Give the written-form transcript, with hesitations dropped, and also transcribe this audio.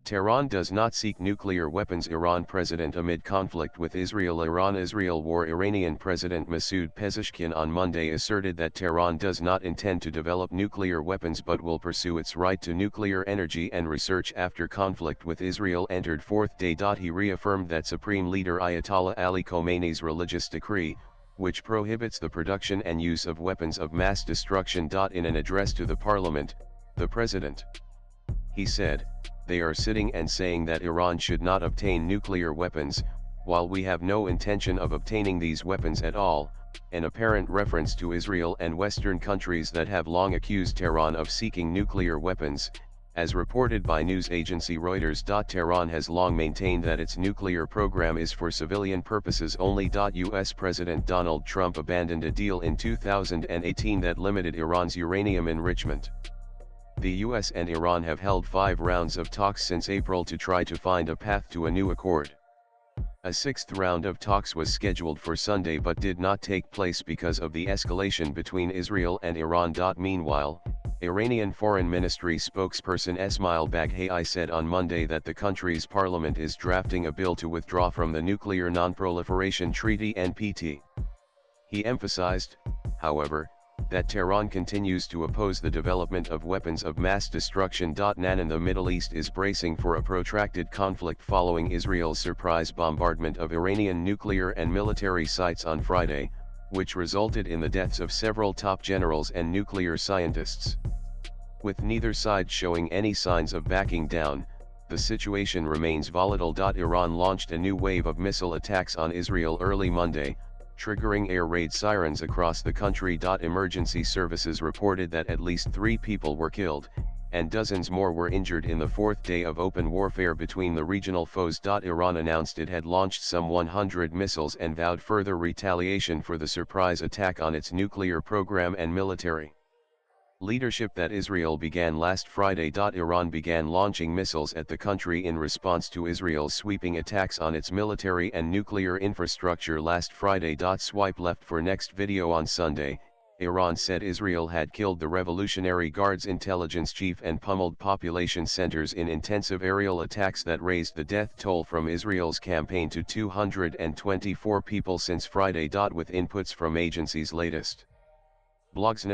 Tehran does not seek nuclear weapons. Iran president amid conflict with Israel. Iran-Israel war. Iranian President Masoud Pezeshkian on Monday asserted that Tehran does not intend to develop nuclear weapons but will pursue its right to nuclear energy and research after conflict with Israel entered fourth day. He reaffirmed that Supreme Leader Ayatollah Ali Khamenei's religious decree, which prohibits the production and use of weapons of mass destruction. In an address to the parliament, the president, he said, "They are sitting and saying that Iran should not obtain nuclear weapons, while we have no intention of obtaining these weapons at all," an apparent reference to Israel and Western countries that have long accused Tehran of seeking nuclear weapons, as reported by news agency Reuters. Tehran has long maintained that its nuclear program is for civilian purposes only. US President Donald Trump abandoned a deal in 2018 that limited Iran's uranium enrichment. The US and Iran have held 5 rounds of talks since April to try to find a path to a new accord. A 6th round of talks was scheduled for Sunday but did not take place because of the escalation between Israel and Iran. Meanwhile, Iranian Foreign Ministry spokesperson Esmail Baghai said on Monday that the country's parliament is drafting a bill to withdraw from the Nuclear Non-Proliferation Treaty (NPT). He emphasized, however, that Tehran continues to oppose the development of weapons of mass destruction. And the Middle East is bracing for a protracted conflict following Israel's surprise bombardment of Iranian nuclear and military sites on Friday, which resulted in the deaths of several top generals and nuclear scientists. With neither side showing any signs of backing down, the situation remains volatile. Iran launched a new wave of missile attacks on Israel early Monday, triggering air raid sirens across the country. Emergency services reported that at least 3 people were killed, and dozens more were injured in the 4th day of open warfare between the regional foes. Iran announced it had launched some 100 missiles and vowed further retaliation for the surprise attack on its nuclear program and military leadership that Israel began last Friday. Iran began launching missiles at the country in response to Israel's sweeping attacks on its military and nuclear infrastructure last Friday. Swipe left for next video. On Sunday, Iran said Israel had killed the Revolutionary Guard's intelligence chief and pummeled population centers in intensive aerial attacks that raised the death toll from Israel's campaign to 224 people since Friday. With inputs from agencies' latest blogs.